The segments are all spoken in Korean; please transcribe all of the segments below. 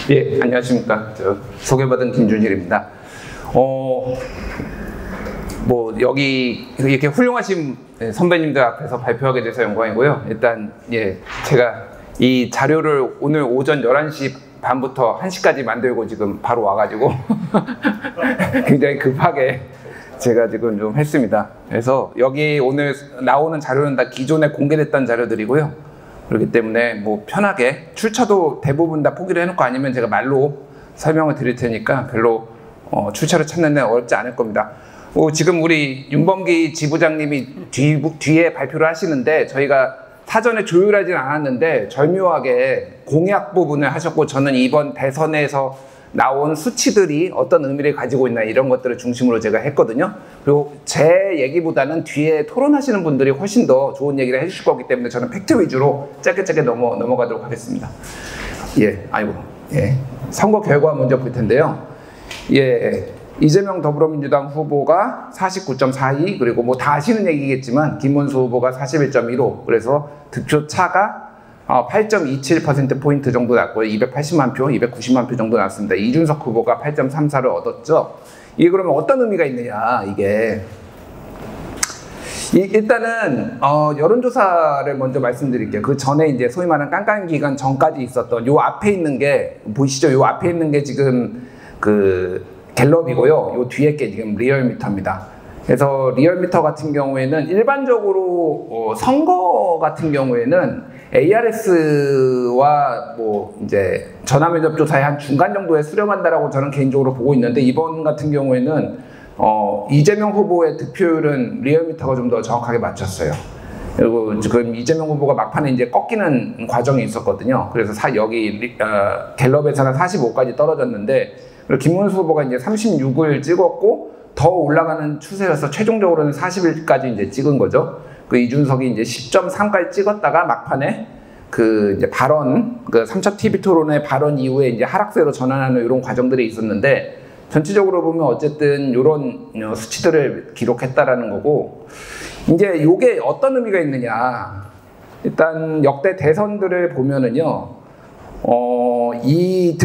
예, 안녕하십니까. 소개받은 김준일입니다. 여기 이렇게 훌륭하신 선배님들 앞에서 발표하게 돼서 영광이고요. 일단, 제가 이 자료를 오늘 오전 11시 반부터 1시까지 만들고 지금 바로 와가지고 굉장히 급하게 제가 지금 좀 했습니다. 그래서 여기 오늘 나오는 자료는 다 기존에 공개됐던 자료들이고요. 그렇기 때문에 편하게 출처도 대부분 다 포기를 해놓고 아니면 제가 말로 설명을 드릴 테니까 별로 출처를 찾는 데 어렵지 않을 겁니다. 지금 우리 윤범기 지부장님이 뒤에 발표를 하시는데 저희가 사전에 조율하진 않았는데 절묘하게 공약 부분을 하셨고 저는 이번 대선에서 나온 수치들이 어떤 의미를 가지고 있나 이런 것들을 중심으로 제가 했거든요. 그리고 제 얘기보다는 뒤에 토론하시는 분들이 훨씬 더 좋은 얘기를 해주실 거기 때문에 저는 팩트 위주로 짧게 넘어가도록 하겠습니다. 선거 결과 먼저 볼 텐데요. 이재명 더불어민주당 후보가 49.42 그리고 다 아시는 얘기겠지만 김문수 후보가 41.15 그래서 득표 차가 8.27%포인트 정도 났고요. 280만 표, 290만 표 정도 났습니다. 이준석 후보가 8.34를 얻었죠. 이게 그러면 어떤 의미가 있느냐, 이게. 일단은, 여론조사를 먼저 말씀드릴게요. 그 전에 이제 소위 말하는 깜깜이 기간 전까지 있었던 요 앞에 있는 게, 보이시죠? 요 앞에 있는 게 지금 갤럽이고요. 요 뒤에 게 지금 리얼미터입니다. 그래서 리얼미터 같은 경우에는 일반적으로 선거 같은 경우에는 ARS와 이제 전화면 접조사의 한 중간 정도에 수렴한다라고 저는 개인적으로 보고 있는데 이번 같은 경우에는 이재명 후보의 득표율은 리얼미터가 좀 더 정확하게 맞췄어요. 그리고 지금 이재명 후보가 막판에 이제 꺾이는 과정이 있었거든요. 그래서 여기 갤럽에서는 45까지 떨어졌는데 그리고 김문수 후보가 이제 36을 찍었고 더 올라가는 추세여서 최종적으로는 40일까지 이제 찍은 거죠. 이준석이 이제 10.3까지 찍었다가 막판에 이제 발언, 3차 TV 토론의 발언 이후에 이제 하락세로 전환하는 이런 과정들이 있었는데 전체적으로 보면 어쨌든 이런 수치들을 기록했다라는 거고 이제 이게 어떤 의미가 있느냐. 일단 역대 대선들을 보면은요, 이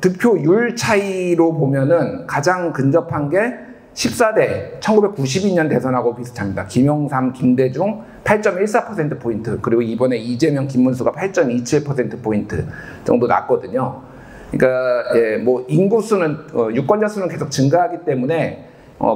득표율 차이로 보면은 가장 근접한 게 14대 1992년 대선하고 비슷합니다. 김영삼, 김대중 8.14%포인트 그리고 이번에 이재명, 김문수가 8.27%포인트 정도 났거든요. 그러니까 인구수는 유권자 수는 계속 증가하기 때문에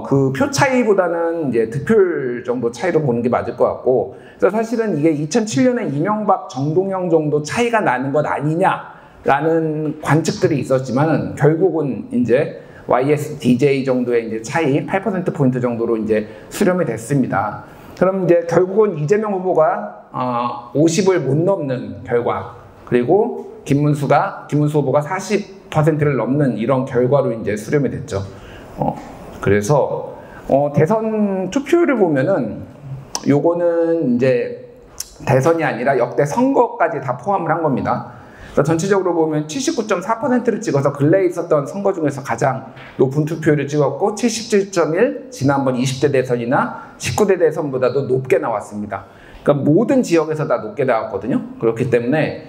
그 표 차이보다는 이제 득표율 정도 차이로 보는 게 맞을 것 같고 그래서 사실은 이게 2007년에 이명박, 정동영 정도 차이가 나는 것 아니냐라는 관측들이 있었지만은 결국은 이제 YSDJ 정도의 이제 차이 8%포인트 정도로 이제 수렴이 됐습니다. 그럼 이제 결국은 이재명 후보가 50을 못 넘는 결과 그리고 김문수 후보가 40%를 넘는 이런 결과로 이제 수렴이 됐죠. 그래서 대선 투표율을 보면은 요거는 이제 대선이 아니라 역대 선거까지 다 포함을 한 겁니다. 전체적으로 보면 79.4%를 찍어서 근래에 있었던 선거 중에서 가장 높은 투표율을 찍었고 77.1 지난번 20대 대선이나 19대 대선보다도 높게 나왔습니다. 그러니까 모든 지역에서 다 높게 나왔거든요. 그렇기 때문에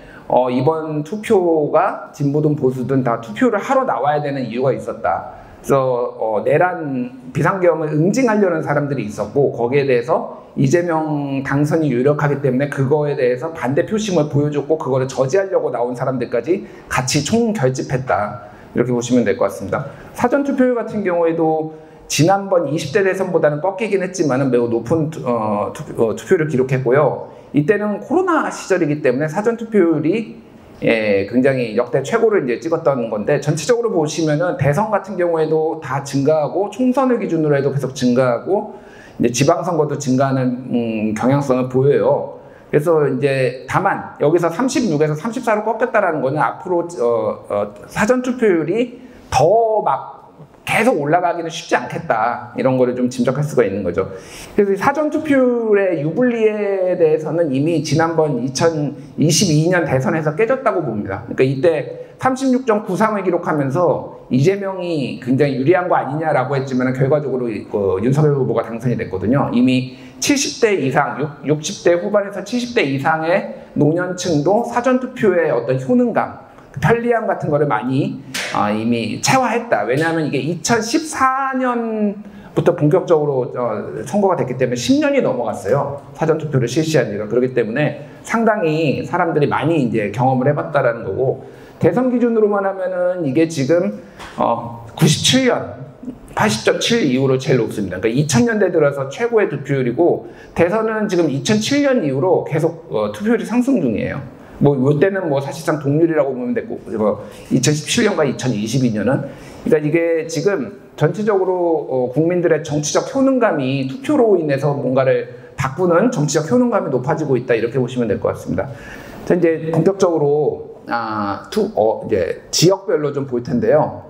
이번 투표가 진보든 보수든 다 투표를 하러 나와야 되는 이유가 있었다. 그래서 내란 비상계엄을 응징하려는 사람들이 있었고 거기에 대해서 이재명 당선이 유력하기 때문에 그거에 대해서 반대 표심을 보여줬고 그거를 저지하려고 나온 사람들까지 같이 총결집했다. 이렇게 보시면 될 것 같습니다. 사전투표율 같은 경우에도 지난번 20대 대선보다는 꺾이긴 했지만 매우 높은 투표를 기록했고요. 이때는 코로나 시절이기 때문에 사전투표율이 굉장히 역대 최고를 이제 찍었던 건데 전체적으로 보시면은 대선 같은 경우에도 다 증가하고 총선을 기준으로 해도 계속 증가하고 이제 지방선거도 증가하는 경향성을 보여요. 그래서 이제 다만 여기서 36에서 34로 꺾였다라는 거는 앞으로 사전투표율이 더 계속 올라가기는 쉽지 않겠다. 이런 거를 좀 짐작할 수가 있는 거죠. 그래서 사전투표율의 유불리에 대해서는 이미 지난번 2022년 대선에서 깨졌다고 봅니다. 그러니까 이때 36.93을 기록하면서 이재명이 굉장히 유리한 거 아니냐라고 했지만 결과적으로 윤석열 후보가 당선이 됐거든요. 이미 70대 이상, 60대 후반에서 70대 이상의 노년층도 사전투표의 어떤 효능감, 편리함 같은 거를 많이 이미 체화했다. 왜냐하면 이게 2014년부터 본격적으로 선거가 됐기 때문에 10년이 넘어갔어요. 사전투표를 실시한 지가. 그렇기 때문에 상당히 사람들이 많이 이제 경험을 해봤다라는 거고, 대선 기준으로만 하면은 이게 지금 97년 80.7 이후로 제일 높습니다. 그러니까 2000년대 들어서 최고의 득표율이고, 대선은 지금 2007년 이후로 계속 투표율이 상승 중이에요. 뭐 이때는 뭐 사실상 동률이라고 보면 되고, 2017년과 2022년은, 그러니까 이게 지금 전체적으로 국민들의 정치적 효능감이 투표로 인해서 뭔가를 바꾸는 정치적 효능감이 높아지고 있다, 이렇게 보시면 될 것 같습니다. 자, 이제 본격적으로 이제 지역별로 좀 볼 텐데요.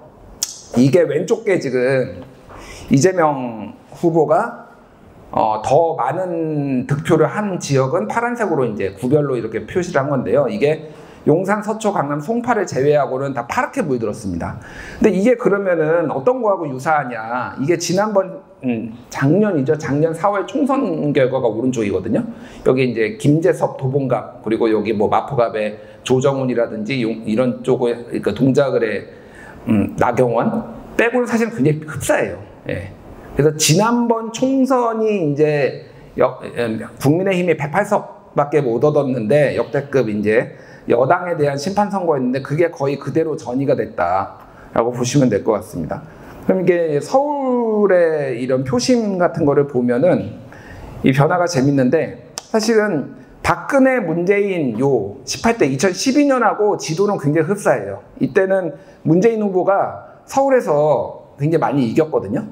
이게 왼쪽 게 지금 이재명 후보가 더 많은 득표를 한 지역은 파란색으로 이제 구별로 이렇게 표시를 한 건데요. 이게 용산, 서초, 강남, 송파를 제외하고는 다 파랗게 물들었습니다. 근데 이게 그러면은 어떤 거하고 유사하냐? 이게 지난번 작년이죠. 작년 4월 총선 결과가 오른쪽이거든요. 여기 이제 김재섭, 도봉갑, 그리고 여기 뭐 마포갑의 조정훈이라든지 이런 쪽을, 그러니까 동작을의 나경원 빼고는 사실 굉장히 흡사해요. 예. 그래서 지난번 총선이 이제 국민의힘이 108석밖에 못 얻었는데 역대급 이제 여당에 대한 심판 선거였는데 그게 거의 그대로 전이가 됐다라고 보시면 될 것 같습니다. 그럼 이게 서울의 이런 표심 같은 거를 보면은 이 변화가 재밌는데, 사실은 박근혜, 문재인 요 18대 2012년하고 지도는 굉장히 흡사해요. 이때는 문재인 후보가 서울에서 굉장히 많이 이겼거든요.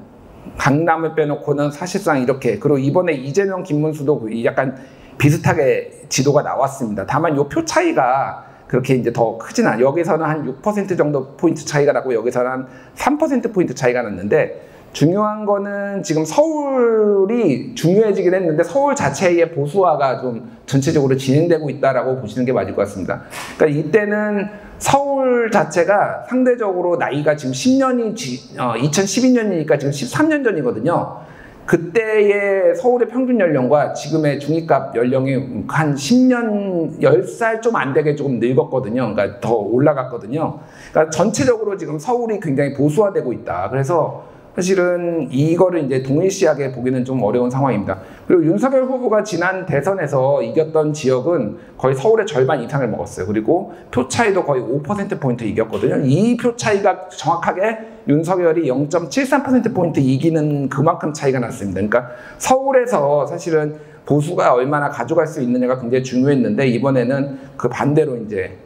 강남을 빼놓고는 사실상 이렇게. 그리고 이번에 이재명, 김문수도 약간 비슷하게 지도가 나왔습니다. 다만 요 표 차이가 그렇게 이제 더 크진 않아요. 여기서는 한 6% 정도 포인트 차이가 나고 여기서는 한 3% 포인트 차이가 났는데, 중요한 거는 지금 서울이 중요해지긴 했는데 서울 자체의 보수화가 좀 전체적으로 진행되고 있다라고 보시는 게 맞을 것 같습니다. 그러니까 이때는 서울 자체가 상대적으로 나이가 지금 10년이 2012년이니까 지금 13년 전이거든요. 그때의 서울의 평균 연령과 지금의 중위값 연령이 한 10년, 10살 좀 안 되게 조금 늙었거든요. 그러니까 더 올라갔거든요. 그러니까 전체적으로 지금 서울이 굉장히 보수화되고 있다. 그래서 사실은 이거를 이제 동일시하게 보기는 좀 어려운 상황입니다. 그리고 윤석열 후보가 지난 대선에서 이겼던 지역은 거의 서울의 절반 이상을 먹었어요. 그리고 표 차이도 거의 5%포인트 이겼거든요. 이 표 차이가 정확하게 윤석열이 0.73%포인트 이기는 그만큼 차이가 났습니다. 그러니까 서울에서 사실은 보수가 얼마나 가져갈 수 있느냐가 굉장히 중요했는데, 이번에는 그 반대로 이제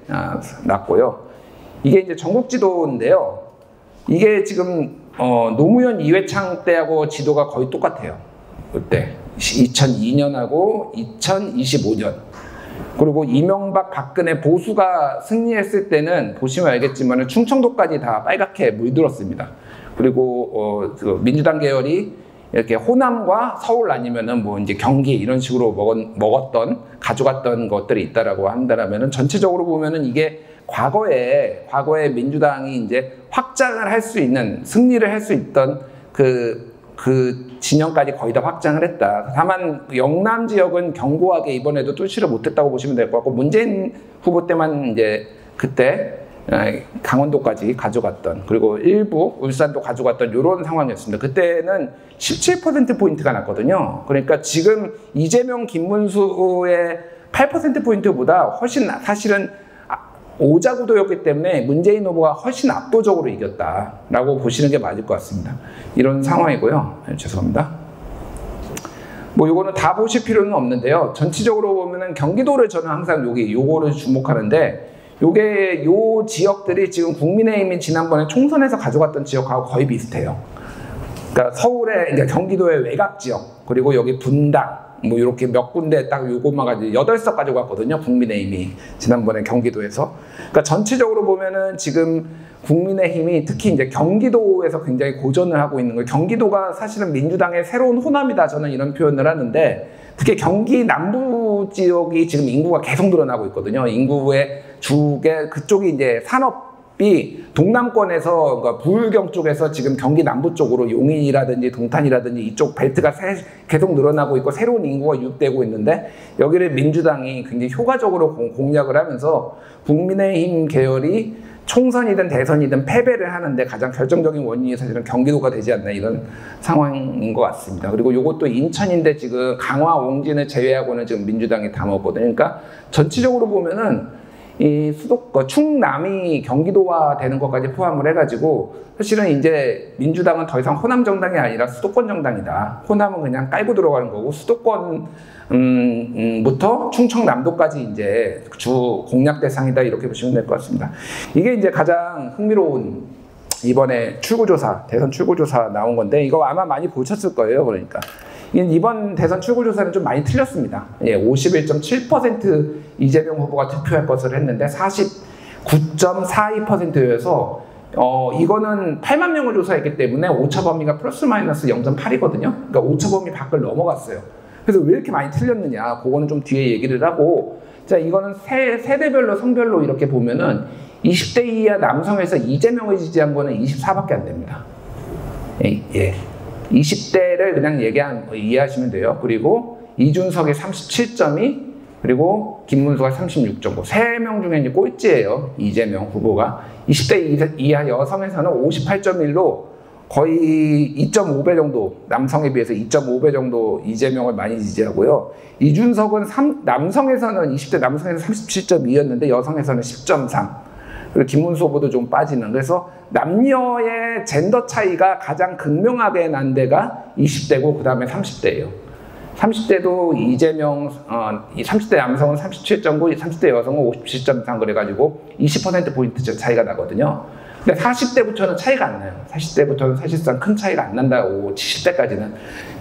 났고요. 이게 이제 전국 지도인데요. 이게 지금 노무현, 이회창 때하고 지도가 거의 똑같아요. 그때 2002년하고 2025년. 그리고 이명박, 박근혜 보수가 승리했을 때는 보시면 알겠지만 충청도까지 다 빨갛게 물들었습니다. 그리고 그 민주당 계열이 이렇게 호남과 서울 아니면은 뭐 이제 경기 이런 식으로 가져갔던 것들이 있다라고 한다라면은, 전체적으로 보면은 이게 과거에 민주당이 이제 확장을 할 수 있는, 승리를 할 수 있던 그 진영까지 거의 다 확장을 했다. 다만 영남 지역은 견고하게 이번에도 뚫지를 못했다고 보시면 될 것 같고, 문재인 후보 때만 이제 그때 강원도까지 가져갔던, 그리고 일부 울산도 가져갔던 이런 상황이었습니다. 그때는 17%포인트가 났거든요. 그러니까 지금 이재명, 김문수의 8%포인트보다 훨씬 사실은 오자구도였기 때문에 문재인 후보가 훨씬 압도적으로 이겼다라고 보시는 게 맞을 것 같습니다. 이런 상황이고요. 죄송합니다. 뭐 요거는 다 보실 필요는 없는데요. 전체적으로 보면은 경기도를 저는 항상 요거를 주목하는데, 요게 요 지역들이 지금 국민의힘이 지난번에 총선에서 가져갔던 지역하고 거의 비슷해요. 그러니까 서울의, 그러니까 경기도의 외곽 지역, 그리고 여기 분당, 뭐 이렇게 몇 군데 딱 요것만 가지고 8석 가져갔거든요. 국민의힘이 지난번에 경기도에서. 그러니까 전체적으로 보면은 지금 국민의힘이 특히 이제 경기도에서 굉장히 고전을 하고 있는 거예요. 경기도가 사실은 민주당의 새로운 호남이다, 저는 이런 표현을 하는데, 특히 경기 남부 지역이 지금 인구가 계속 늘어나고 있거든요. 인구의 주게 그쪽이 이제 산업 동남권에서 그러니까 부울경 쪽에서 지금 경기 남부 쪽으로 용인이라든지 동탄이라든지 이쪽 벨트가 계속 늘어나고 있고 새로운 인구가 유입되고 있는데 여기를 민주당이 굉장히 효과적으로 공략을 하면서 국민의힘 계열이 총선이든 대선이든 패배를 하는데 가장 결정적인 원인이 사실은 경기도가 되지 않나 이런 상황인 것 같습니다. 그리고 이것도 인천인데 지금 강화 옹진을 제외하고는 지금 민주당이 다 먹거든요. 그러니까 전체적으로 보면은 이 충남이 경기도화 되는 것까지 포함을 해가지고 사실은 이제 민주당은 더 이상 호남 정당이 아니라 수도권 정당이다. 호남은 그냥 깔고 들어가는 거고 수도권 부터 충청남도까지 이제 주 공략 대상이다 이렇게 보시면 될 것 같습니다. 이게 이제 가장 흥미로운 이번에 출구조사, 대선 출구조사 나온 건데 이거 아마 많이 보셨을 거예요. 그러니까 이번 대선 출구조사는 좀 많이 틀렸습니다. 예, 51.7% 이재명 후보가 투표할 것을 했는데 49.42%여서 이거는 8만 명을 조사했기 때문에 오차 범위가 플러스 마이너스 0.8이거든요. 그러니까 오차 범위 밖을 넘어갔어요. 그래서 왜 이렇게 많이 틀렸느냐? 그거는 좀 뒤에 얘기를 하고 자 이거는 세대별로 성별로 이렇게 보면은 20대 이하 남성에서 이재명을 지지한 거는 24밖에 안 됩니다. 예. 20대를 그냥 이해하시면 돼요. 그리고 이준석이 37.2 그리고 김문수가 36.9 3명 중에 이제 꼴찌예요. 이재명 후보가 20대 이하 여성에서는 58.1로 거의 2.5배 정도 남성에 비해서 2.5배 정도 이재명을 많이 지지하고요. 이준석은 남성에서는 20대 남성에서 37.2였는데 여성에서는 10.3 그리고 김문수 후보도 좀 빠지는 그래서 남녀의 젠더 차이가 가장 극명하게 난 데가 20대고 그 다음에 30대예요. 30대도 이재명 30대 남성은 37.9, 30대 여성은 57.3 그래가지고 20%포인트 차이가 나거든요. 근데 40대부터는 차이가 안 나요. 40대부터는 사실상 큰 차이가 안 난다고 70대까지는.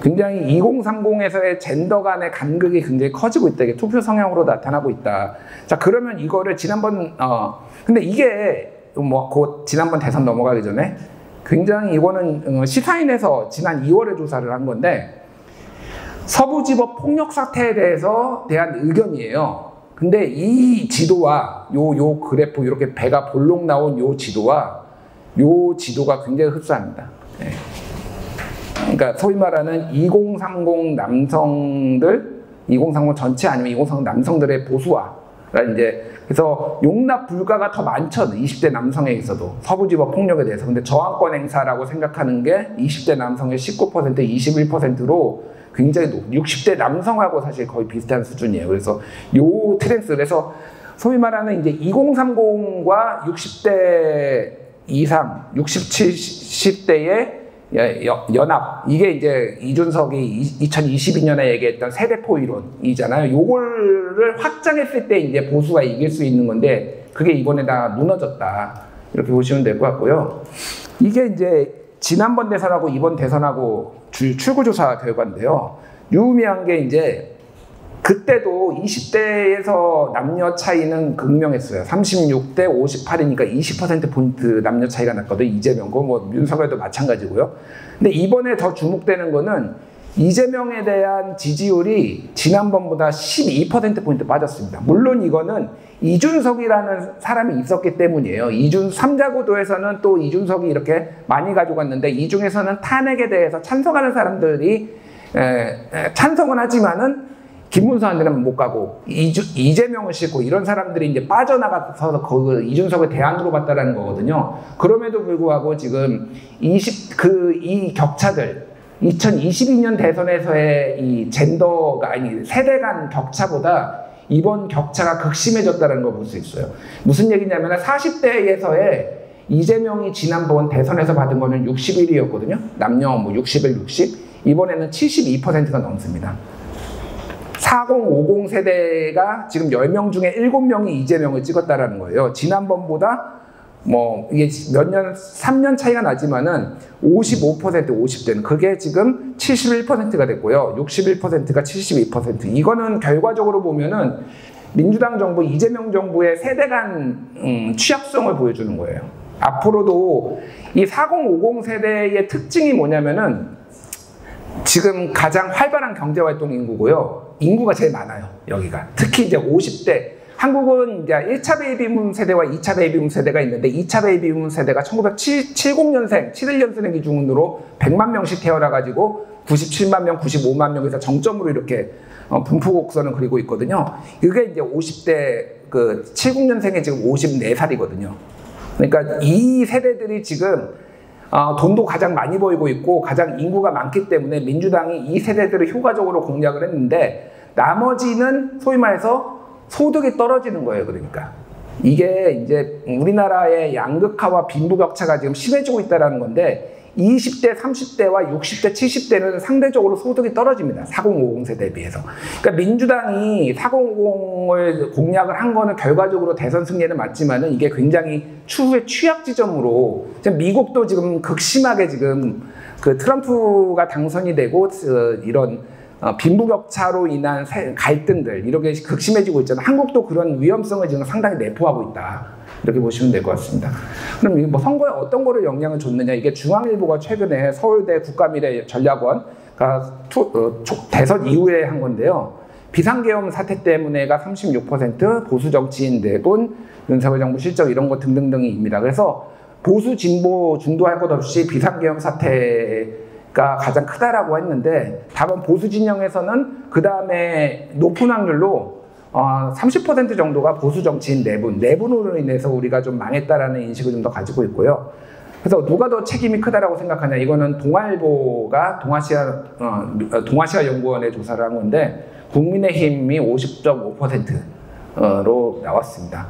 굉장히 2030에서의 젠더 간의 간극이 굉장히 커지고 있다. 이게 투표 성향으로 나타나고 있다. 자 그러면 이거를 지난번 근데 이게 지난번 대선 넘어가기 전에 굉장히 이거는 시사인에서 지난 2월에 조사를 한 건데 서부지법 폭력 사태에 대한 의견이에요. 근데 이 지도와 요 그래프 이렇게 배가 볼록 나온 요 지도가 굉장히 흡사합니다. 네. 그러니까 소위 말하는 2030 남성들, 2030 전체 아니면 2030 남성들의 보수화. 이제 그래서 용납 불가가 더 많죠. 20대 남성에 있어도 서부지법 폭력에 대해서. 근데 저항권 행사라고 생각하는 게 20대 남성의 19%, 21%로 굉장히 60대 남성하고 사실 거의 비슷한 수준이에요. 그래서 요 트렌스 그래서 소위 말하는 이제 2030과 60대 이상, 60, 70대의 연합 이게 이제 이준석이 2022년에 얘기했던 세대포 이론이잖아요. 요거를 확장했을 때 이제 보수가 이길 수 있는 건데 그게 이번에 다 무너졌다 이렇게 보시면 될 것 같고요. 이게 이제 지난번 대선하고 이번 대선하고 출구조사 결과인데요. 유의미한 게 이제 그때도 20대에서 남녀 차이는 극명했어요. 36대 58이니까 20%포인트 남녀 차이가 났거든요. 이재명과 윤석열도 마찬가지고요. 근데 이번에 더 주목되는 거는 이재명에 대한 지지율이 지난번보다 12%포인트 빠졌습니다. 물론 이거는 이준석이라는 사람이 있었기 때문이에요. 3자 구도에서는 또 이준석이 이렇게 많이 가져갔는데 이 중에서는 탄핵에 대해서 찬성하는 사람들이 찬성은 하지만은 김문수한테는 못 가고 이재명을 싣고 이런 사람들이 이제 빠져나가서 그 이준석을 대안으로 봤다라는 거거든요. 그럼에도 불구하고 지금 이 격차들 2022년 대선에서의 이 젠더가 아니 세대 간 격차보다 이번 격차가 극심해졌다는 걸 볼 수 있어요. 무슨 얘기냐면 40대에서의 이재명이 지난번 대선에서 받은 거는 61이었거든요. 남녀 61, 60. 이번에는 72%가 넘습니다. 40, 50 세대가 지금 10명 중에 7명이 이재명을 찍었다라는 거예요. 지난번보다 이게 3년 차이가 나지만은 55%, 50대는 그게 지금 71%가 됐고요. 61%가 72%. 이거는 결과적으로 보면은 민주당 정부, 이재명 정부의 세대 간 취약성을 보여주는 거예요. 앞으로도 이 40, 50 세대의 특징이 뭐냐면은 지금 가장 활발한 경제활동 인구고요. 인구가 제일 많아요. 여기가. 특히 이제 50대 한국은 이제 1차 베이비붐 세대와 2차 베이비붐 세대가 있는데 2차 베이비붐 세대가 1970년생, 71년생 기준으로 100만 명씩 태어나가지고 97만 명, 95만 명에서 정점으로 이렇게 분포곡선을 그리고 있거든요. 이게 이제 50대 그 70년생이 지금 54살이거든요. 그러니까 이 세대들이 지금 돈도 가장 많이 벌고 있고 가장 인구가 많기 때문에 민주당이 이 세대들을 효과적으로 공략을 했는데 나머지는 소위 말해서 소득이 떨어지는 거예요. 그러니까 이게 이제 우리나라의 양극화와 빈부격차가 지금 심해지고 있다는 건데 20대, 30대와 60대, 70대는 상대적으로 소득이 떨어집니다. 4050 세대에 비해서. 그러니까 민주당이 4050을 공략을 한 거는 결과적으로 대선 승리는 맞지만은 이게 굉장히 추후의 취약 지점으로 지금 미국도 지금 극심하게 지금 그 트럼프가 당선이 되고 이런 빈부격차로 인한 갈등들 이렇게 극심해지고 있잖아요. 한국도 그런 위험성을 지금 상당히 내포하고 있다. 이렇게 보시면 될 것 같습니다. 그럼 뭐 선거에 어떤 거를 영향을 줬느냐? 이게 중앙일보가 최근에 서울대 국가미래전략원가 대선 이후에 한 건데요. 비상계엄 사태 때문에가 36%, 보수 정치인 4분, 윤석열 정부 실적 이런 거 등등등입니다. 그래서 보수 진보 중도할 것 없이 비상계엄 사태가 가장 크다라고 했는데 다만 보수 진영에서는 그 다음에 높은 확률로 30% 정도가 보수 정치인 4분으로 인해서 우리가 좀 망했다라는 인식을 좀 더 가지고 있고요. 그래서 누가 더 책임이 크다라고 생각하냐? 이거는 동아일보가 동아시아 연구원에 조사를 한 건데 국민의힘이 50.5%로 나왔습니다.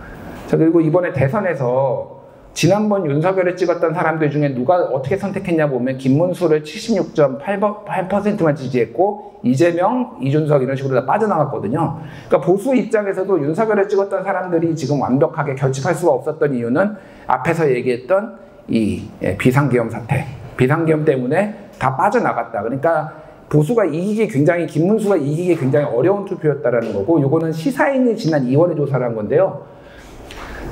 자, 그리고 이번에 대선에서 지난번 윤석열을 찍었던 사람들 중에 누가 어떻게 선택했냐 보면 김문수를 76.8%만 지지했고 이재명, 이준석 이런 식으로 다 빠져나갔거든요. 그러니까 보수 입장에서도 윤석열을 찍었던 사람들이 지금 완벽하게 결집할 수가 없었던 이유는 앞에서 얘기했던 이 비상계엄 사태, 비상계엄 때문에 다 빠져나갔다. 그러니까 보수가 이기기 굉장히 김문수가 이기기 굉장히 어려운 투표였다라는 거고, 요거는 시사인이 지난 2월에 조사를 한 건데요.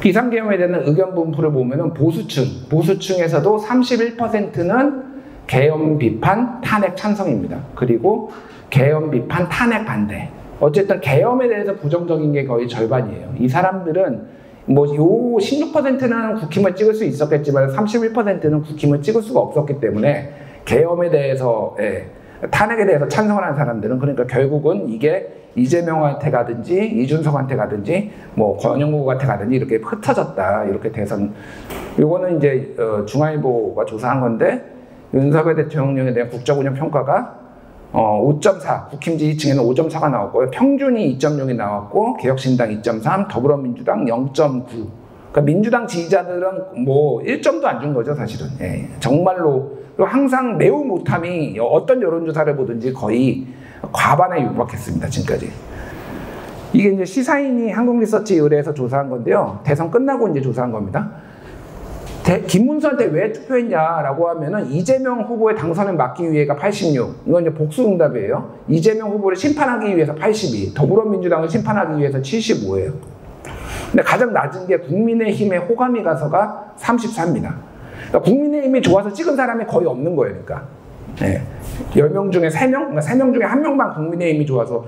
비상계엄에 대한 의견 분포를 보면은 보수층에서도 31%는 계엄 비판, 탄핵 찬성입니다. 그리고 계엄 비판, 탄핵 반대. 어쨌든 계엄에 대해서 부정적인 게 거의 절반이에요. 이 사람들은 뭐 요 16%는 국힘을 찍을 수 있었겠지만 31%는 국힘을 찍을 수가 없었기 때문에 계엄에 대해서 탄핵에 대해서 찬성을 한 사람들은 그러니까 결국은 이게 이재명한테 가든지 이준석한테 가든지 뭐 권영국한테 가든지 이렇게 흩어졌다. 이렇게 대선. 요거는 이제 중앙일보가 조사한 건데 윤석열 대통령에 대한 국정 운영 평가가 5.4, 국힘 지지층에는 5.4가 나왔고요. 평균이 2.0이 나왔고 개혁신당 2.3, 더불어민주당 0.9. 그러니까 민주당 지지자들은 뭐 1점도 안 준 거죠, 사실은. 예, 정말로. 그리고 항상 매우 못함이 어떤 여론조사를 보든지 거의 과반에 육박했습니다, 지금까지. 이게 이제 시사인이 한국리서치 의뢰해서 조사한 건데요. 대선 끝나고 이제 조사한 겁니다. 김문수한테 왜 투표했냐라고 하면은 이재명 후보의 당선을 막기 위해가 86. 이건 이제 복수응답이에요. 이재명 후보를 심판하기 위해서 82. 더불어민주당을 심판하기 위해서 75예요. 근데 가장 낮은 게 국민의힘의 호감이 가서가 34입니다. 그러니까 국민의힘이 좋아서 찍은 사람이 거의 없는 거예요, 그러니까. 네. 10명 중에 3명? 그러니까 3명 중에 1명만 국민의힘이 좋아서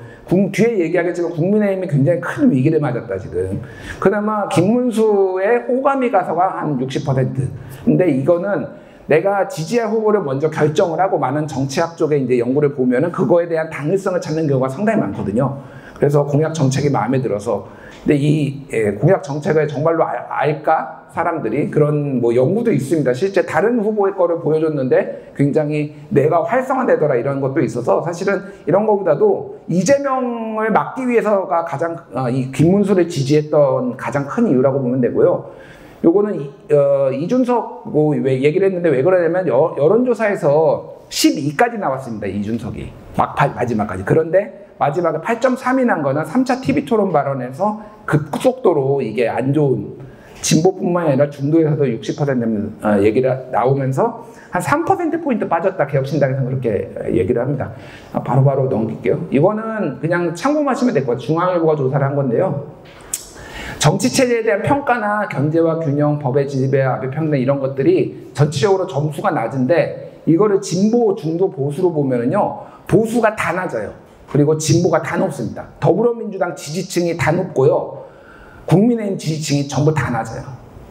뒤에 얘기하겠지만 국민의힘이 굉장히 큰 위기를 맞았다 지금. 그나마 김문수의 호감이 가서가 한 60%. 근데 이거는 내가 지지할 후보를 먼저 결정을 하고 많은 정치학 쪽에 이제 연구를 보면은 그거에 대한 당위성을 찾는 경우가 상당히 많거든요. 그래서 공약 정책이 마음에 들어서. 근데 이 공약 정책을 정말로 알까? 사람들이 그런 뭐 연구도 있습니다. 실제 다른 후보의 거를 보여줬는데 굉장히 내가 활성화되더라 이런 것도 있어서 사실은 이런 것보다도 이재명을 막기 위해서가 가장 이 김문수를 지지했던 가장 큰 이유라고 보면 되고요. 요거는 이준석 뭐 왜 얘기를 했는데 왜 그러냐면 여론조사에서 12까지 나왔습니다. 이준석이 마지막까지. 그런데 마지막에 8.3이 난 거는 3차 TV 토론 발언에서 급속도로 이게 안 좋은 진보뿐만 아니라 중도에서도 60% 얘기가 나오면서 한 3%포인트 빠졌다. 개혁신당에서는 그렇게 얘기를 합니다. 바로바로 넘길게요. 이거는 그냥 참고하시면 될 것 같아요. 중앙일보가 조사를 한 건데요. 정치체제에 대한 평가나 경제와 균형, 법의 지배, 아베평등 이런 것들이 전체적으로 점수가 낮은데 이거를 진보, 중도, 보수로 보면은요. 보수가 다 낮아요. 그리고 진보가 다 높습니다. 더불어민주당 지지층이 다 높고요. 국민의힘 지지층이 전부 다 낮아요.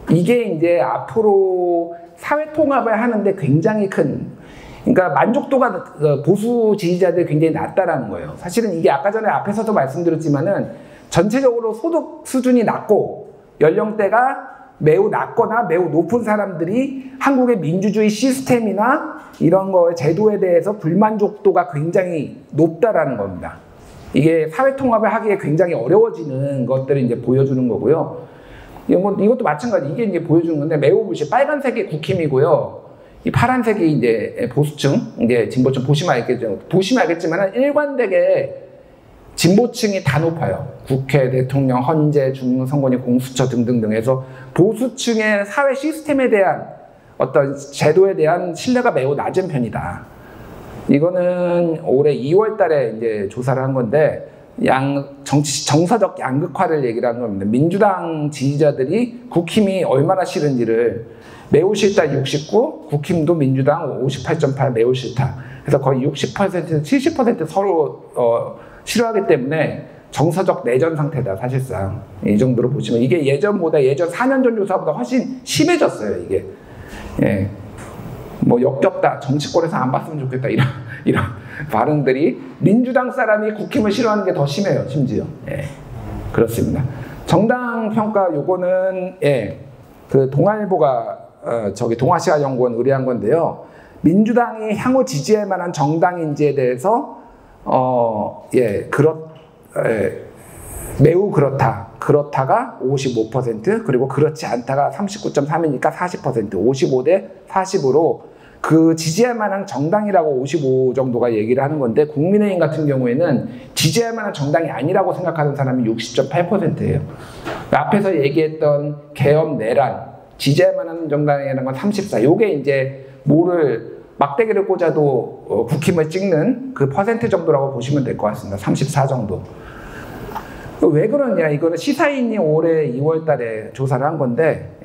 이게 이제 앞으로 사회 통합을 하는데 굉장히 큰, 그러니까 만족도가 보수 지지자들이 굉장히 낮다라는 거예요. 사실은 이게 아까 전에 앞에서도 말씀드렸지만은 전체적으로 소득 수준이 낮고 연령대가 매우 낮거나 매우 높은 사람들이 한국의 민주주의 시스템이나 이런 거 제도에 대해서 불만족도가 굉장히 높다라는 겁니다. 이게 사회 통합을 하기에 굉장히 어려워지는 것들을 이제 보여주는 거고요. 이것도 마찬가지. 이게 이제 보여주는 건데 매우 불신. 빨간색이 국힘이고요. 이 파란색이 이제 보수층, 이제 진보층 보시면 알겠지만 일관되게 진보층이 다 높아요. 국회, 대통령, 헌재, 중앙선관위, 공수처 등등등 해서 보수층의 사회 시스템에 대한 어떤 제도에 대한 신뢰가 매우 낮은 편이다. 이거는 올해 2월 달에 이제 조사를 한 건데 정서적 양극화를 얘기를 한 겁니다. 민주당 지지자들이 국힘이 얼마나 싫은지를 매우 싫다 69, 국힘도 민주당 58.8 매우 싫다. 그래서 거의 60%, 70% 서로 싫어하기 때문에 정서적 내전 상태다, 사실상. 이 정도로 보시면 이게 예전 4년 전 조사보다 훨씬 심해졌어요, 이게. 예. 뭐 역겹다, 정치권에서 안 봤으면 좋겠다, 이런 발언들이 민주당 사람이 국힘을 싫어하는 게 더 심해요, 심지어. 예. 그렇습니다. 정당 평가 요거는 그 동아일보가 동아시아연구원 의뢰한 건데요. 민주당이 향후 지지할 만한 정당인지에 대해서 매우 그렇다가 55%, 그리고 그렇지 않다가 39.3이니까 40%, 55대 40으로 그 지지할 만한 정당이라고 55 정도가 얘기를 하는 건데, 국민의힘 같은 경우에는 지지할 만한 정당이 아니라고 생각하는 사람이 60.8%예요. 앞에서 얘기했던 개엄, 내란, 지지할 만한 정당이라는 건 34. 요게 이제 막대기를 꽂아도 국힘을 찍는 그 퍼센트 정도라고 보시면 될 것 같습니다. 34 정도. 왜 그러냐? 이거는 시사인이 올해 2월 달에 조사를 한 건데,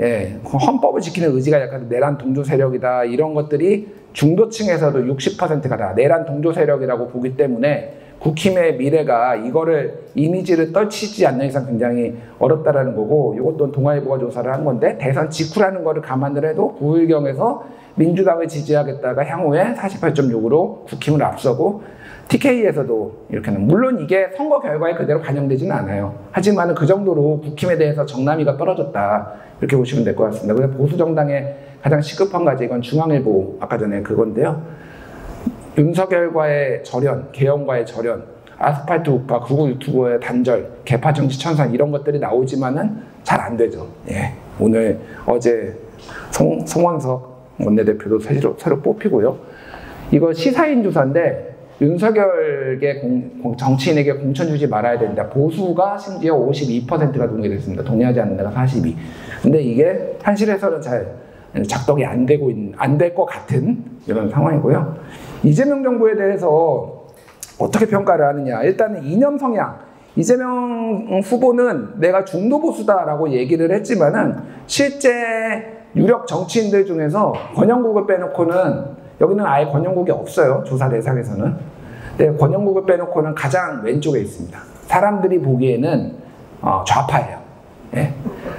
헌법을 지키는 의지가 약간 내란 동조 세력이다, 이런 것들이 중도층에서도 60%가 다 내란 동조 세력이라고 보기 때문에 국힘의 미래가 이거를 이미지를 떨치지 않는 이상 굉장히 어렵다라는 거고, 이것도 동아일보가 조사를 한 건데, 대선 직후라는 거를 감안을 해도 부의경에서 민주당을 지지하겠다가 향후에 48.6으로 국힘을 앞서고, TK에서도 이렇게는, 물론 이게 선거 결과에 그대로 반영되지는 않아요. 하지만 그 정도로 국힘에 대해서 정남이가 떨어졌다, 이렇게 보시면 될 것 같습니다. 그래서 보수 정당의 가장 시급한 과제, 이건 중앙일보 아까 전에 그건데요. 윤석열과의 절연, 개헌과의 절연, 아스팔트 우파, 구구 유튜버의 단절, 개파 정치 천상, 이런 것들이 나오지만은 잘 안 되죠. 어제 송원석 원내대표도 새로 뽑히고요. 이거 시사인 조사인데, 윤석열계 정치인에게 공천 주지 말아야 된다. 보수가 심지어 52%가 동의됐습니다. 동의하지 않는 데가 42. 근데 이게 현실에서는 잘 작동이 안 될 것 같은 이런 상황이고요. 이재명 정부에 대해서 어떻게 평가를 하느냐. 일단은 이념 성향. 이재명 후보는 내가 중도 보수다라고 얘기를 했지만은 실제 유력 정치인들 중에서 권영국을 빼놓고는, 여기는 아예 권영국이 없어요, 조사 대상에서는. 근데 권영국을 빼놓고는 가장 왼쪽에 있습니다. 사람들이 보기에는 좌파예요.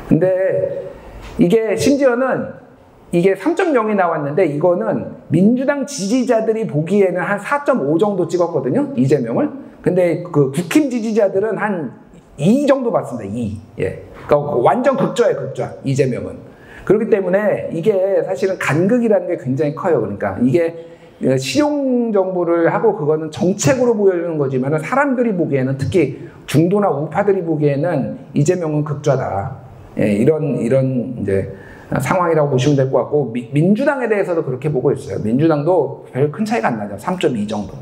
근데 이게 심지어는 이게 3.0이 나왔는데, 이거는 민주당 지지자들이 보기에는 한 4.5 정도 찍었거든요, 이재명을. 근데 그 국힘 지지자들은 한 2 정도 봤습니다, 2. 그러니까 완전 극좌예요, 극좌, 이재명은. 그렇기 때문에 이게 사실은 간극이라는 게 굉장히 커요. 그러니까 이게 실용 정보를 하고 그거는 정책으로 보여주는 거지만, 사람들이 보기에는, 특히 중도나 우파들이 보기에는 이재명은 극좌다. 이런 이제 상황이라고 보시면 될 것 같고, 민주당에 대해서도 그렇게 보고 있어요. 민주당도 별 큰 차이가 안 나죠. 3.2 정도.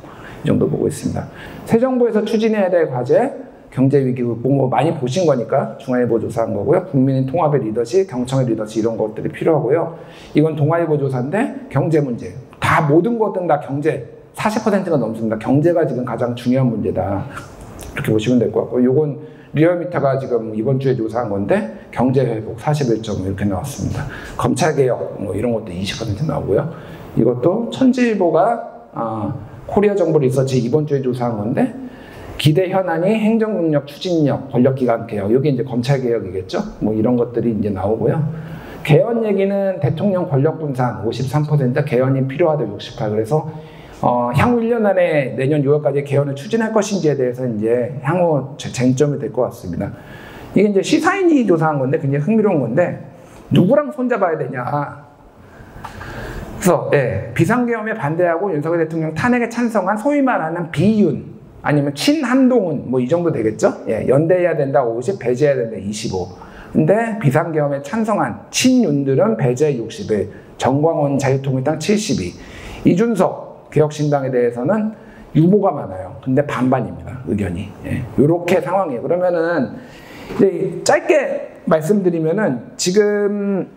이 정도 보고 있습니다. 새 정부에서 추진해야 될 과제, 경제위기, 뭐 많이 보신 거니까 중앙일보 조사한 거고요. 국민의 통합의 리더십, 경청의 리더십, 이런 것들이 필요하고요. 이건 동아일보 조사인데, 경제 문제. 모든 것들은 다 경제, 40%가 넘습니다. 경제가 지금 가장 중요한 문제다, 이렇게 보시면 될 것 같고, 이건 리얼미터가 지금 이번 주에 조사한 건데, 경제 회복 41점 이렇게 나왔습니다. 검찰개혁, 뭐 이런 것도 20% 나오고요. 이것도 천지일보가 코리아 정보 리서치 이번 주에 조사한 건데, 기대 현안이 행정능력, 추진력, 권력기관 개혁. 이게 이제 검찰 개혁이겠죠. 뭐 이런 것들이 이제 나오고요. 개헌 얘기는 대통령 권력 분산 53%, 개헌이 필요하다 68%. 그래서 향후 1년 안에 내년 6월까지 개헌을 추진할 것인지에 대해서 이제 향후 쟁점이 될 것 같습니다. 이게 이제 시사인이 조사한 건데 굉장히 흥미로운 건데 누구랑 손잡아야 되냐. 그래서 비상계엄에 반대하고 윤석열 대통령 탄핵에 찬성한 소위 말하는 비윤 아니면 친한동훈 뭐 이 정도 되겠죠. 연대해야 된다 50, 배제해야 된다 25. 근데 비상계엄에 찬성한 친윤들은 배제 61, 정광훈 자유통일당 72, 이준석 개혁신당에 대해서는 유보가 많아요. 근데 반반입니다. 의견이. 이렇게 상황이에요. 그러면은 짧게 말씀드리면은 지금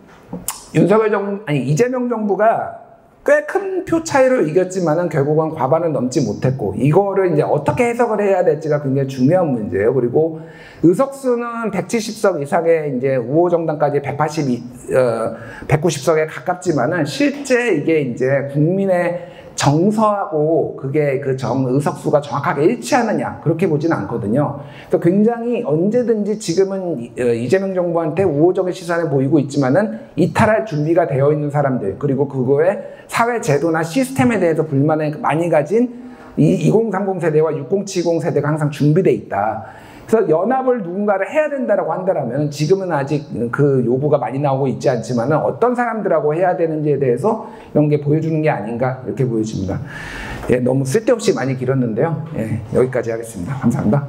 이재명 정부가 꽤 큰 표 차이로 이겼지만은 결국은 과반을 넘지 못했고 이거를 이제 어떻게 해석을 해야 될지가 굉장히 중요한 문제예요. 그리고 의석수는 170석 이상의 이제 우호 정당까지 190석에 가깝지만은 실제 이게 이제 국민의 정서하고 그게 의석수가 정확하게 일치하느냐 그렇게 보지는 않거든요. 그래서 굉장히 언제든지 지금은 이재명 정부한테 우호적인 시선을 보이고 있지만은 이탈할 준비가 되어 있는 사람들 그리고 그거에 사회 제도나 시스템에 대해서 불만을 많이 가진 2030 세대와 6070 세대가 항상 준비되어 있다. 그래서 연합을 누군가를 해야 된다라고 한다면 지금은 아직 그 요구가 많이 나오고 있지 않지만 어떤 사람들하고 해야 되는지에 대해서 이런 게 보여주는 게 아닌가 이렇게 보여집니다. 너무 쓸데없이 많이 길었는데요. 여기까지 하겠습니다. 감사합니다.